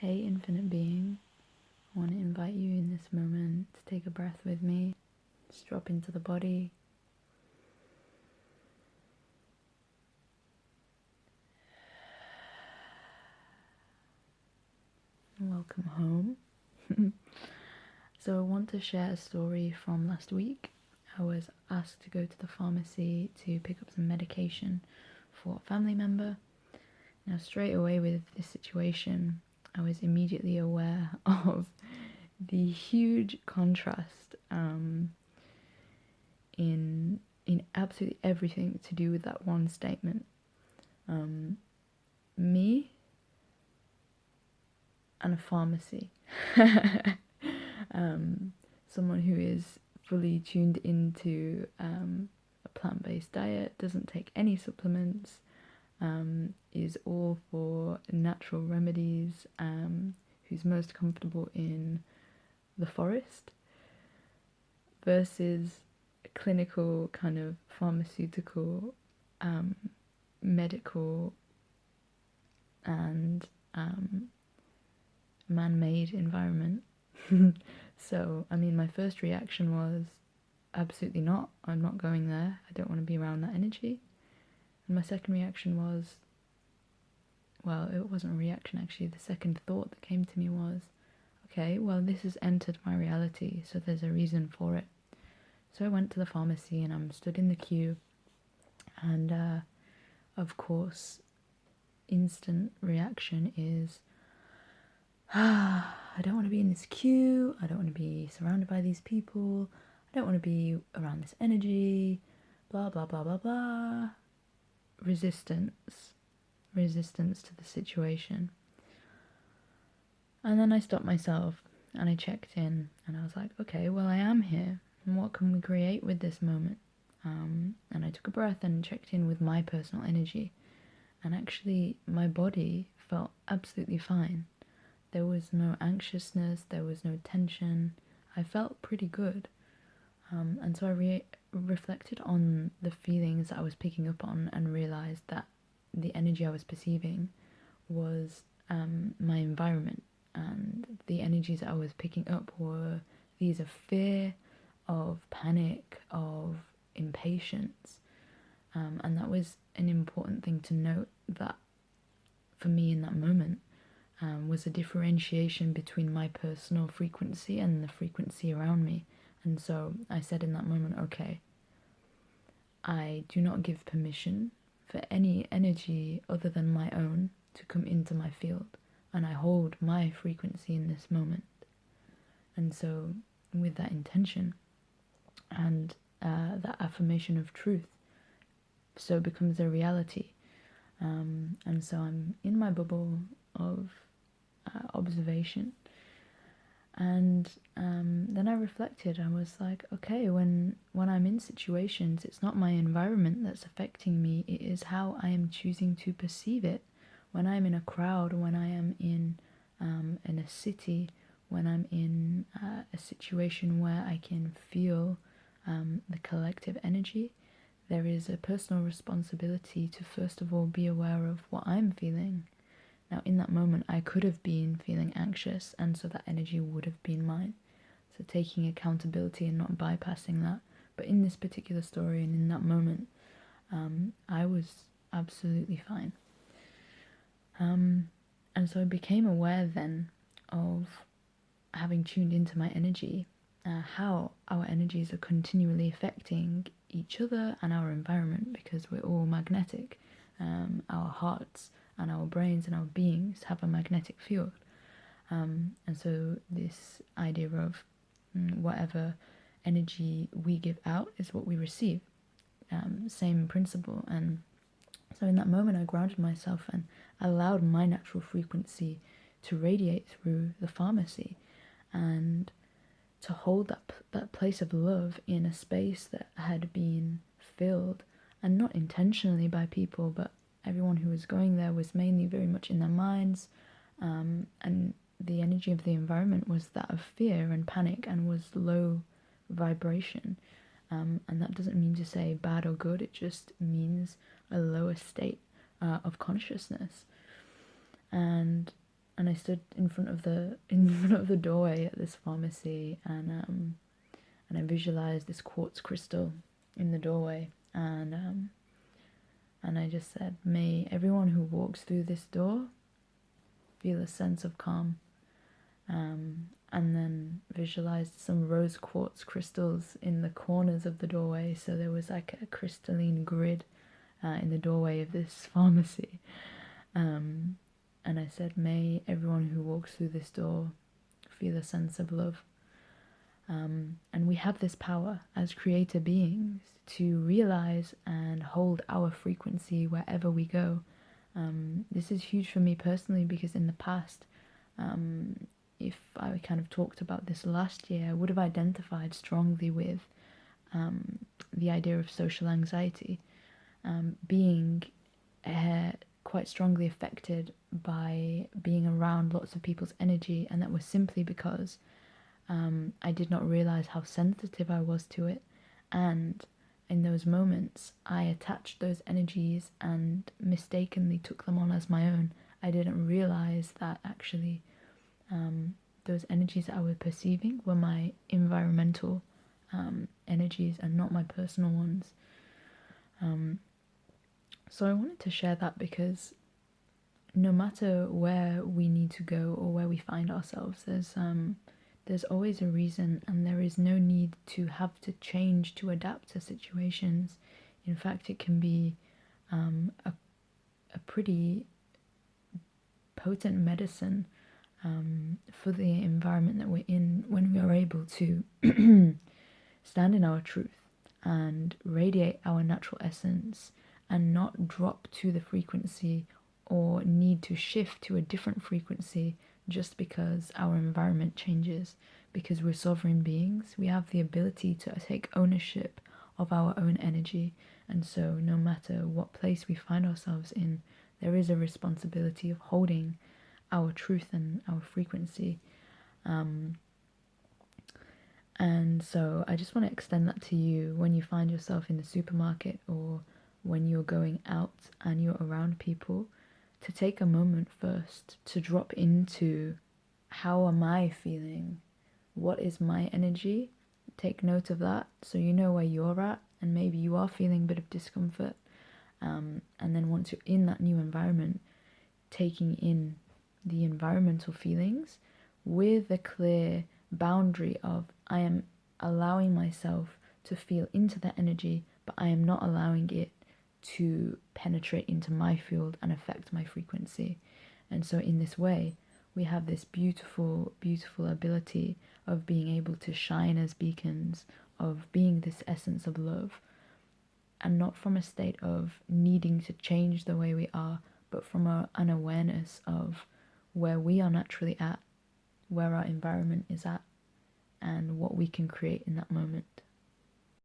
Hey, infinite being, I want to invite you in this moment to take a breath with me. Just drop into the body. Welcome home. So I want to share a story from last week. I was asked to go to the pharmacy to pick up some medication for a family member. Now, straight away with this situation, I was immediately aware of the huge contrast in absolutely everything to do with that one statement. Me and a pharmacy. Someone who is fully tuned into a plant-based diet, doesn't take any supplements, is all for natural remedies, who's most comfortable in the forest, versus a clinical kind of pharmaceutical, medical and man-made environment. So, I mean, my first reaction was absolutely not. I'm not going there. I don't want to be around that energy. And my second reaction was, well, it wasn't a reaction actually. The second thought that came to me was, okay, well, this has entered my reality, so there's a reason for it. So I went to the pharmacy and I'm stood in the queue, and of course, instant reaction is, I don't want to be in this queue, I don't want to be surrounded by these people, I don't want to be around this energy, blah blah blah blah blah. Resistance to the situation. And then I stopped myself and I checked in and I was like, okay, well, I am here, and what can we create with this moment? And I took a breath and checked in with my personal energy, and actually my body felt absolutely fine. There was no anxiousness, there was no tension. I felt pretty good. And so I reflected on the feelings that I was picking up on and realised that the energy I was perceiving was my environment. And the energies that I was picking up were these of fear, of panic, of impatience. And that was an important thing to note, that for me in that moment, was a differentiation between my personal frequency and the frequency around me. And so I said in that moment, okay, I do not give permission for any energy other than my own to come into my field, and I hold my frequency in this moment. And so with that intention and that affirmation of truth, so becomes a reality. And so I'm in my bubble of observation, and then I reflected. I was like, okay, when I'm in situations, it's not my environment that's affecting me, it is how I am choosing to perceive it. When I'm in a crowd, when I am in a city, when I'm in a situation where I can feel the collective energy, there is a personal responsibility to first of all be aware of what I'm feeling. Now, in that moment, I could have been feeling anxious, and so that energy would have been mine. So taking accountability and not bypassing that. But in this particular story and in that moment, I was absolutely fine. And so I became aware then of, having tuned into my energy, how our energies are continually affecting each other and our environment, because we're all magnetic. Our hearts and our brains and our beings have a magnetic field. And so this idea of whatever energy we give out is what we receive. Same principle. And so in that moment, I grounded myself and allowed my natural frequency to radiate through the pharmacy, and to hold that place of love in a space that had been filled, and not intentionally by people, but everyone who was going there was mainly very much in their minds, and the energy of the environment was that of fear and panic, and was low vibration. And that doesn't mean to say bad or good, it just means a lower state of consciousness. And I stood in front of the doorway at this pharmacy, and I visualized this quartz crystal in the doorway, and I just said, may everyone who walks through this door feel a sense of calm. And then visualized some rose quartz crystals in the corners of the doorway, so there was like a crystalline grid in the doorway of this pharmacy. And I said, may everyone who walks through this door feel a sense of love. And we have this power as creator beings to realize and hold our frequency wherever we go. This is huge for me personally, because in the past, if I kind of talked about this last year, I would have identified strongly with the idea of social anxiety, being quite strongly affected by being around lots of people's energy, and that was simply because I did not realize how sensitive I was to it, and in those moments I attached those energies and mistakenly took them on as my own. I didn't realize that actually those energies that I was perceiving were my environmental energies and not my personal ones. So I wanted to share that, because no matter where we need to go or where we find ourselves, there's always a reason, and there is no need to have to change to adapt to situations. In fact, it can be a pretty potent medicine for the environment that we're in, when we are able to stand in our truth and radiate our natural essence, and not drop to the frequency or need to shift to a different frequency just because our environment changes. Because we're sovereign beings, we have the ability to take ownership of our own energy, and so no matter what place we find ourselves in, there is a responsibility of holding our truth and our frequency. And so I just want to extend that to you when you find yourself in the supermarket, or when you're going out and you're around people, to take a moment first to drop into, how am I feeling? What is my energy? Take note of that, so you know where you're at, and maybe you are feeling a bit of discomfort. And then once you're in that new environment, taking in the environmental feelings with a clear boundary of, I am allowing myself to feel into that energy, but I am not allowing it to penetrate into my field and affect my frequency. And so in this way, we have this beautiful, beautiful ability of being able to shine as beacons, of being this essence of love, and not from a state of needing to change the way we are, but from an awareness of where we are naturally at, where our environment is at, and what we can create in that moment.